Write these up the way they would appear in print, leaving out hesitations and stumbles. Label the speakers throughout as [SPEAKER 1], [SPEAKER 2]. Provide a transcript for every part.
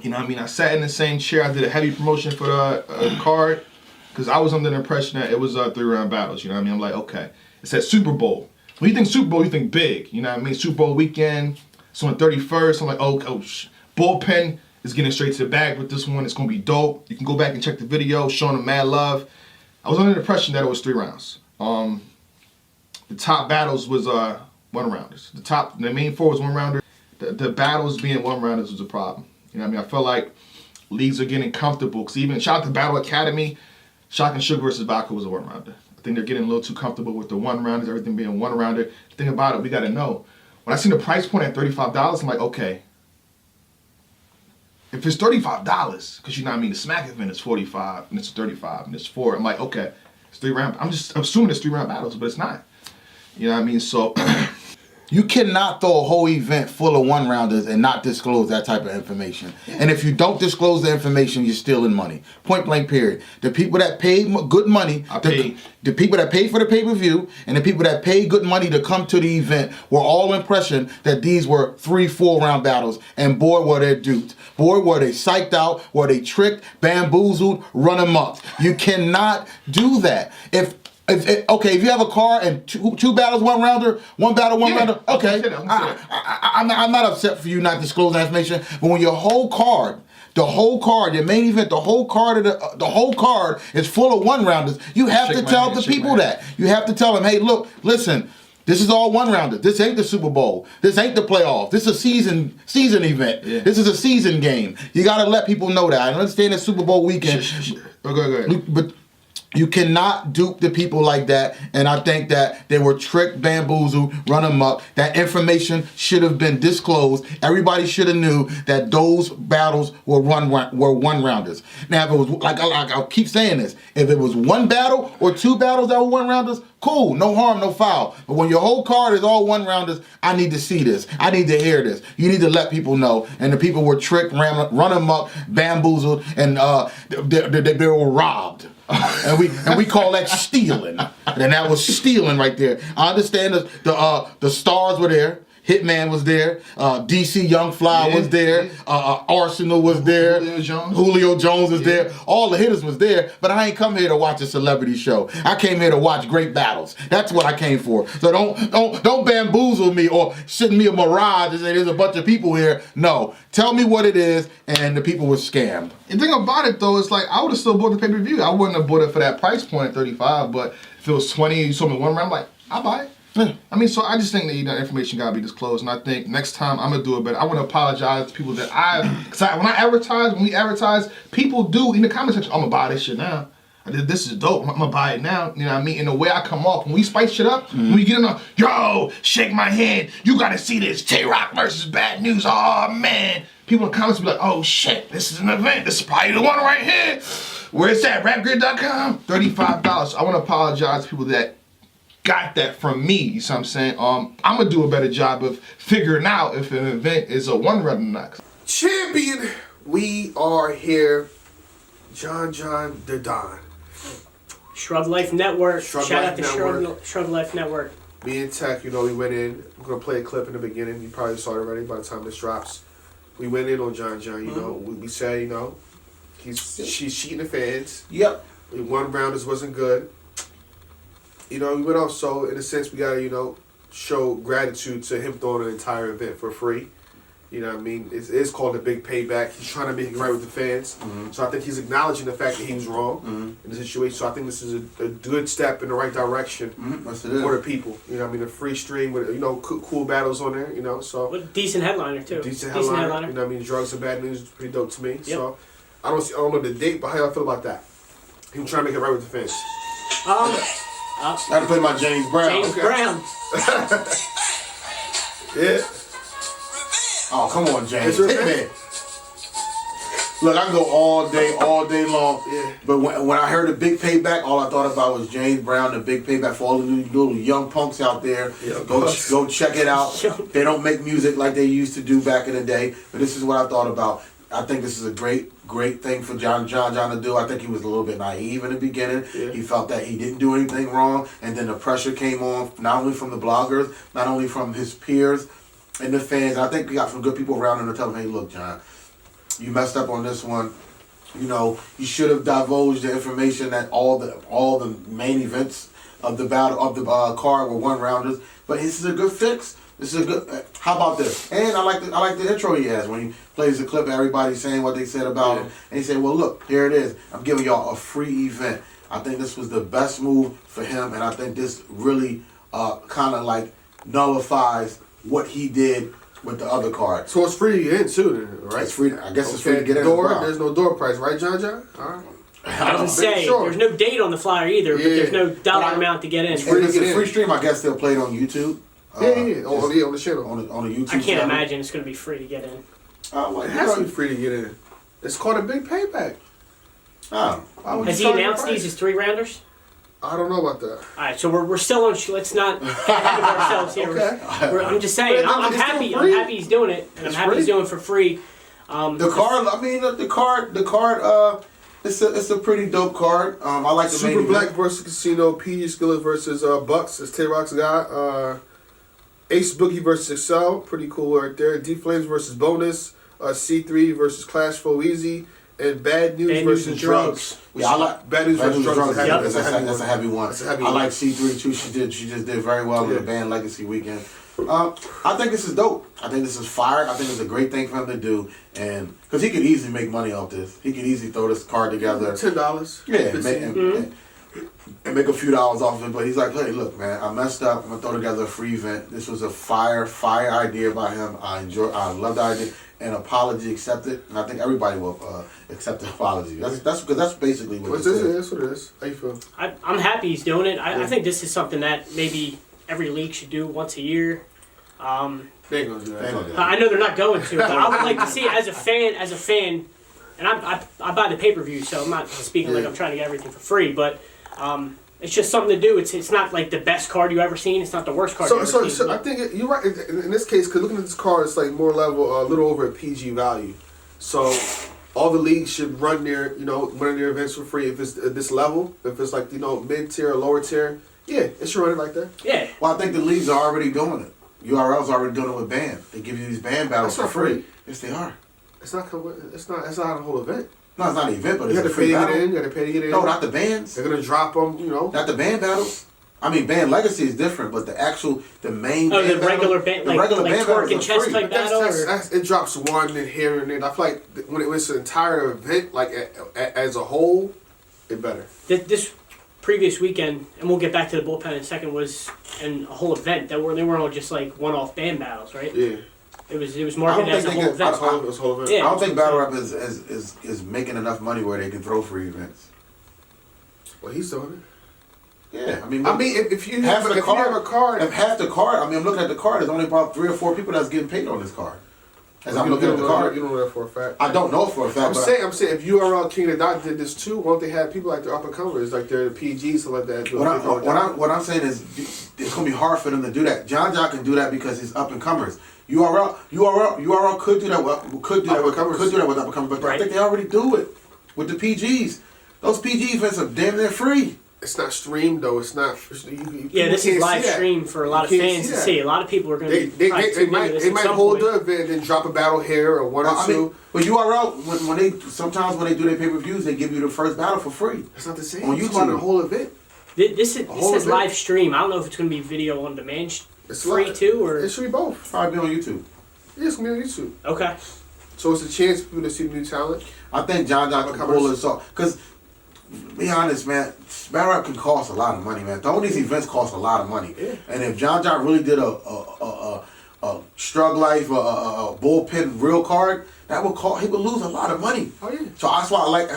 [SPEAKER 1] You know what I mean? I sat in the same chair. I did a heavy promotion for the card because I was under the impression that it was 3-round battles. You know what I mean? I'm like, okay. It said Super Bowl. When you think Super Bowl, you think big. You know what I mean? Super Bowl weekend. It's on the 31st. I'm like, oh, bullpen is getting straight to the bag with this one. It's going to be dope. You can go back and check the video, showing them mad love. I was under the impression that it was 3 rounds. The top battles was 1-rounders. The main 4 was 1-rounder. The battles being 1-rounders was a problem. You know what I mean? I feel like leagues are getting comfortable. Because even shout out to Battle Academy, Shock and Sugar versus Baca was a 1-rounder. I think they're getting a little too comfortable with the 1-rounders, everything being 1-rounder. The thing about it, we got to know. When I seen the price point at $35, I'm like, okay. If it's $35, because you know what I mean, the Smack event is 45 and it's 35 and it's 4. I'm like, okay, it's 3 round. I'm just assuming it's 3-round battles, but it's not. You know what I mean? So
[SPEAKER 2] you cannot throw a whole event full of 1-rounders and not disclose that type of information. And if you don't disclose the information, you're stealing money. Point blank, period. The people that paid good money, the people that paid for the pay-per-view, and the people that paid good money to come to the event were all impression that these were 3-4-round battles. And boy, were they duped. Boy, were they psyched out, were they tricked, bamboozled, run amok. You cannot do that. If you have a car and two battles, 1-rounder, 1 battle, 1-rounder, okay. I'm not upset for you not disclosing that information, but when your whole card, your main event, the whole card is full of 1-rounders, you have to tell the people that. You have to tell them, hey, look, listen, this is all 1-rounder. This ain't the Super Bowl. This ain't the playoff. This is a season event. Yeah. This is a season game. You got to let people know that. I understand it's Super Bowl weekend.
[SPEAKER 1] Go ahead.
[SPEAKER 2] But you cannot dupe the people like that, and I think that they were tricked, bamboozled, run amok. That information should have been disclosed. Everybody should have knew that those battles were 1-rounders. Now, if it was like I'll keep saying this, if it was 1 battle or 2 battles that were 1-rounders, cool, no harm, no foul. But when your whole card is all 1-rounders, I need to see this. I need to hear this. You need to let people know. And the people were tricked, run amok, bamboozled, and they were robbed. and we call that stealing. And that was stealing right there. I understand the stars were there. Hitman was there. DC Young Fly was there. Arsenal was there. Julio Jones was there. All the hitters was there. But I ain't come here to watch a celebrity show. I came here to watch great battles. That's what I came for. So don't bamboozle me or send me a mirage and say there's a bunch of people here. No. Tell me what it is, and the people were scammed.
[SPEAKER 1] The thing about it though is like I would have still bought the pay-per-view. I wouldn't have bought it for that price point at 35. But if it was 20, you sold me 1 round, I'm like, I'll buy it. Yeah. I mean, so I just think that that information gotta be disclosed, and I think next time I'm gonna do it better. I want to apologize to people that when we advertise, people do in the comment section, I'm gonna buy this shit now. This is dope. I'm gonna buy it now. You know what I mean? And the way I come off when we spice shit up, when we get in the yo, shake my hand. You gotta see this Tay-Rock versus Bad News. Oh man, people in the comments be like, oh shit, this is an event. This is probably the one right here. Where it's at? Rapgrid.com. $35. I want to apologize to people that got that from me, you know what I'm saying? I'm gonna do a better job of figuring out if an event is a 1-round or not.
[SPEAKER 3] Champion, we are here. John the Don.
[SPEAKER 4] Shrug Life Network. Shout out to
[SPEAKER 3] Network.
[SPEAKER 4] Shrug Life Network.
[SPEAKER 3] Me and Tech, we went in. I'm gonna play a clip in the beginning. You probably saw it already by the time this drops. We went in on John. We said, she's cheating the fans.
[SPEAKER 2] Yep.
[SPEAKER 3] 1-rounders wasn't good. We went off, so in a sense, we gotta, show gratitude to him throwing an entire event for free. You know what I mean? It's called the big payback. He's trying to make it right with the fans. Mm-hmm. So I think he's acknowledging the fact that he was wrong in the situation. So I think this is a good step in the right direction for the people. You know what I mean? A free stream with, cool battles on there, so.
[SPEAKER 4] With decent headliner, too.
[SPEAKER 3] Decent headliner. You know what I mean? Drugs and Bad News is pretty dope to me. Yep. So I don't know the date, but how y'all feel about that? Him trying to make it right with the fans.
[SPEAKER 2] I had to play my James Brown.
[SPEAKER 4] James Brown.
[SPEAKER 3] Yeah.
[SPEAKER 2] Oh, come on, James. Hit me. Look, I can go all day long.
[SPEAKER 3] Yeah.
[SPEAKER 2] But when I heard the big payback, all I thought about was James Brown, the big payback for all the little young punks out there.
[SPEAKER 3] Yeah,
[SPEAKER 2] go check it out. They don't make music like they used to do back in the day. But this is what I thought about. I think this is a great thing for John to do. I think he was a little bit naive in the beginning. Yeah. He felt that he didn't do anything wrong, and then the pressure came on, not only from the bloggers, not only from his peers and the fans. I think we got some good people around him to tell him, hey, look, John, you messed up on this one. You know, you should have divulged the information that all the main events of the battle of the card were one rounders. But this is a good fix. This is a good. How about this? And I like the intro he has when he plays the clip of everybody saying what they said about him, and he said, "Well, look, here it is. I'm giving y'all a free event." I think this was the best move for him, and I think this really kind of like nullifies what he did with the other card.
[SPEAKER 3] So it's free to get in too, then, right?
[SPEAKER 2] It's free. I guess it's free to get in.
[SPEAKER 3] Door.
[SPEAKER 2] as well.
[SPEAKER 3] There's no door price, right, John? All right.
[SPEAKER 4] I doesn't say
[SPEAKER 3] Sure.
[SPEAKER 4] there's no date on the flyer either, but
[SPEAKER 3] Yeah.
[SPEAKER 4] there's no dollar
[SPEAKER 2] But I-
[SPEAKER 4] amount to get in.
[SPEAKER 2] If it's
[SPEAKER 3] get
[SPEAKER 2] a
[SPEAKER 3] in.
[SPEAKER 2] free stream, I guess they'll play it on YouTube.
[SPEAKER 3] Yeah. Oh, yeah, on the channel.
[SPEAKER 2] On the YouTube.
[SPEAKER 4] I can't
[SPEAKER 2] channel.
[SPEAKER 4] imagine it's going to be free to get in.
[SPEAKER 2] Well,
[SPEAKER 3] It has to be free to get in. It's called a big payback.
[SPEAKER 2] Oh.
[SPEAKER 3] Why would
[SPEAKER 4] Has
[SPEAKER 3] you
[SPEAKER 4] he
[SPEAKER 3] charge the
[SPEAKER 4] announced
[SPEAKER 3] price?
[SPEAKER 4] these as 3 rounders?
[SPEAKER 3] I don't know about that.
[SPEAKER 4] All right, so we're still on. Let's not get ahead of ourselves here.
[SPEAKER 3] Okay.
[SPEAKER 4] I'm just saying.
[SPEAKER 3] But
[SPEAKER 4] I'm
[SPEAKER 3] it's still
[SPEAKER 4] happy. I'm
[SPEAKER 3] free.
[SPEAKER 4] happy he's doing it, and
[SPEAKER 3] It's
[SPEAKER 4] I'm happy he's
[SPEAKER 3] free.
[SPEAKER 4] doing it for free.
[SPEAKER 2] The card. I mean, the card. It's a pretty dope card. I like the
[SPEAKER 3] Super
[SPEAKER 2] main
[SPEAKER 3] Black
[SPEAKER 2] event.
[SPEAKER 3] versus Casino, PG Skillet versus Bucks. It's Tay-Rock's guy. Ace Boogie versus Excel. Pretty cool right there. D-Flames versus Bonus. C3 versus Clash Flow Easy. And Bad News
[SPEAKER 4] Bad News
[SPEAKER 3] versus
[SPEAKER 4] and
[SPEAKER 3] Drugs.
[SPEAKER 2] Yeah, I like
[SPEAKER 3] Bad News versus Drugs.
[SPEAKER 4] Yep.
[SPEAKER 3] That's a heavy
[SPEAKER 2] That's a heavy one.
[SPEAKER 3] That's a heavy
[SPEAKER 2] I
[SPEAKER 3] one.
[SPEAKER 2] like C3 too. She just did very well in
[SPEAKER 3] Yeah.
[SPEAKER 2] the band Legacy weekend. I think this is dope. I think this is fire. I think it's a great thing for him to do, and because he could easily make money off this. He could easily throw this card together.
[SPEAKER 3] $10.
[SPEAKER 2] Yeah, and make a few dollars off of it. But he's like, hey, look, man, I messed up. I'm gonna throw together a free event. This was a fire idea by him. I love the idea. An apology accepted, and I think everybody will accept the apology. That's because that's basically what
[SPEAKER 3] What's
[SPEAKER 2] this
[SPEAKER 3] this?
[SPEAKER 2] is.
[SPEAKER 3] That's what it is. How you feel?
[SPEAKER 4] I'm happy he's doing it. I think this is something that maybe every league should do once a year.
[SPEAKER 3] They ain't gonna do
[SPEAKER 2] They ain't gonna
[SPEAKER 3] that.
[SPEAKER 2] do
[SPEAKER 4] I know they're not going to, but I would like to see it as a fan, and I buy the pay-per-view, so I'm not speaking like I'm trying to get everything for free, but it's just something to do. It's not like the best card you ever seen. It's not the worst card you ever seen.
[SPEAKER 3] So I think you're right in this case, because looking at this card, it's like more level, a little over a PG value. So all the leagues should run their, one of their events for free if it's at this level. If it's like, mid tier or lower tier, yeah, it should run it like that.
[SPEAKER 4] Yeah.
[SPEAKER 2] Well, I think the leagues are already doing it. URL's already doing it with band. They give you these band battles
[SPEAKER 3] That's
[SPEAKER 2] for
[SPEAKER 3] not
[SPEAKER 2] free.
[SPEAKER 3] free.
[SPEAKER 2] Yes, they are.
[SPEAKER 3] It's not a whole event.
[SPEAKER 2] No, it's not an event, but
[SPEAKER 3] You
[SPEAKER 2] it's
[SPEAKER 3] have
[SPEAKER 2] a
[SPEAKER 3] to pay
[SPEAKER 2] free
[SPEAKER 3] to get
[SPEAKER 2] battle.
[SPEAKER 3] in. You got to pay to get in.
[SPEAKER 2] No, not the bands.
[SPEAKER 3] They're gonna drop them.
[SPEAKER 2] Not the band battles. I mean, band legacy is different, but the main
[SPEAKER 4] Oh,
[SPEAKER 2] band
[SPEAKER 4] the
[SPEAKER 2] battle,
[SPEAKER 4] regular band,
[SPEAKER 2] the
[SPEAKER 4] like
[SPEAKER 2] regular band
[SPEAKER 4] twerk
[SPEAKER 2] battles
[SPEAKER 4] and
[SPEAKER 2] are
[SPEAKER 4] chest
[SPEAKER 2] free.
[SPEAKER 4] type
[SPEAKER 3] But
[SPEAKER 4] battle, or
[SPEAKER 3] it drops one and here and then. I feel like when it was an entire event, like as a whole, it better.
[SPEAKER 4] this previous weekend, and we'll get back to the bullpen in a second, was a whole event they weren't all just like one-off band battles, right?
[SPEAKER 3] Yeah.
[SPEAKER 4] It was
[SPEAKER 2] I don't
[SPEAKER 4] marketed as a
[SPEAKER 2] think
[SPEAKER 4] whole
[SPEAKER 2] they
[SPEAKER 4] event.
[SPEAKER 3] It was a whole event.
[SPEAKER 4] Yeah.
[SPEAKER 2] I don't think Battle Rap is making enough money where they can throw free events.
[SPEAKER 3] Well, he's doing it.
[SPEAKER 2] Yeah, I mean,
[SPEAKER 3] If you
[SPEAKER 2] half
[SPEAKER 3] have
[SPEAKER 2] the card,
[SPEAKER 3] you have a card,
[SPEAKER 2] if half the card, I mean, I'm looking at the card. There's only about 3 or 4 people that's getting paid on this card. As I'm looking at the card,
[SPEAKER 3] you don't know that for a fact.
[SPEAKER 2] I don't know for a fact.
[SPEAKER 3] I'm
[SPEAKER 2] but
[SPEAKER 3] saying if URL King of the Dot did this too, why don't they have people like the up and comers, like they're the PGs, something like that?
[SPEAKER 2] What I'm saying is, it's gonna be hard for them to do that. John can do that because he's up and comers. URL could do that. Could do that with up and comers, but I think they already do it with the PGs. Those PG events are damn near free.
[SPEAKER 3] It's not streamed though. It's not.
[SPEAKER 4] Yeah, this is live stream for a lot of
[SPEAKER 3] You can't
[SPEAKER 4] fans
[SPEAKER 3] see
[SPEAKER 4] to
[SPEAKER 3] that.
[SPEAKER 4] see. A lot of people are going to
[SPEAKER 3] They might hold the event and then drop a battle here or one or
[SPEAKER 2] I
[SPEAKER 3] two.
[SPEAKER 2] mean, but URL when they do their pay-per-views, they give you the first battle for free.
[SPEAKER 3] It's not the same.
[SPEAKER 2] On
[SPEAKER 3] It's about
[SPEAKER 2] YouTube.
[SPEAKER 3] the whole event.
[SPEAKER 4] This
[SPEAKER 3] whole
[SPEAKER 4] says
[SPEAKER 3] event.
[SPEAKER 4] live stream. I don't know if it's going to be video on demand
[SPEAKER 3] It's
[SPEAKER 4] free
[SPEAKER 3] live.
[SPEAKER 4] too, or
[SPEAKER 3] It should be both.
[SPEAKER 2] Probably be on YouTube.
[SPEAKER 3] Yeah, it's gonna be on YouTube.
[SPEAKER 4] okay.
[SPEAKER 3] So it's a chance for people to see the new talent.
[SPEAKER 2] I think John can pull this off. Because, be honest, man, Battle Rap can cost a lot of money, man. Throwing these events cost a lot of money.
[SPEAKER 3] Yeah.
[SPEAKER 2] And if John really did a Strug Life, a bullpen real card, that would cost. He would lose a lot of money.
[SPEAKER 3] Oh yeah.
[SPEAKER 2] So that's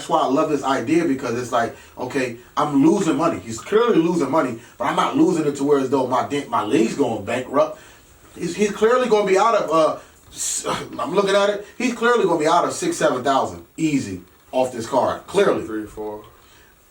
[SPEAKER 2] why I love this idea, because it's like, okay, I'm losing money. He's clearly losing money, but I'm not losing it to where as though my league's going bankrupt. He's clearly going to be out of. I'm looking at it. He's clearly going to be out of 6,000-7,000 easy off this card. Clearly,
[SPEAKER 3] 3 or 4.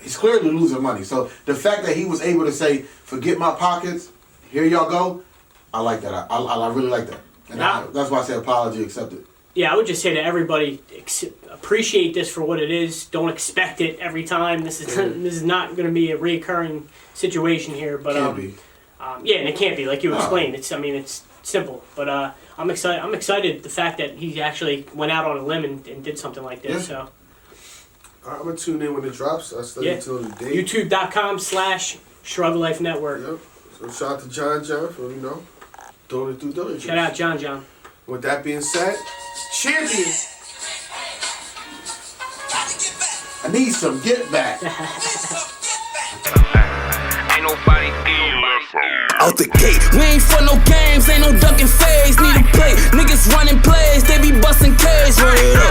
[SPEAKER 2] he's clearly losing money. So the fact that he was able to say, "Forget my pockets, here y'all go," I like that. I really like that, and that's why I say apology accepted.
[SPEAKER 4] Yeah, I would just say to everybody, appreciate this for what it is. Don't expect it every time. This is not going to be a reoccurring situation here. But
[SPEAKER 2] Can't be.
[SPEAKER 4] yeah, and it can't be like you
[SPEAKER 2] No.
[SPEAKER 4] explained. It's simple. But I'm excited. I'm excited the fact that he actually went out on a limb and did something like this.
[SPEAKER 3] Yeah.
[SPEAKER 4] So
[SPEAKER 3] I'm gonna tune in when it drops. I still need to know the date.
[SPEAKER 4] YouTube.com/Struggle Life Network.
[SPEAKER 3] Yep. So shout out to John for doing it through diligence.
[SPEAKER 4] Shout out John.
[SPEAKER 3] With that being said, champion.
[SPEAKER 2] I need some get back.
[SPEAKER 5] Ain't nobody out the gate. We ain't for no games, ain't no ducking phase. Need a play. Niggas running plays, they be busting K's. Run it up.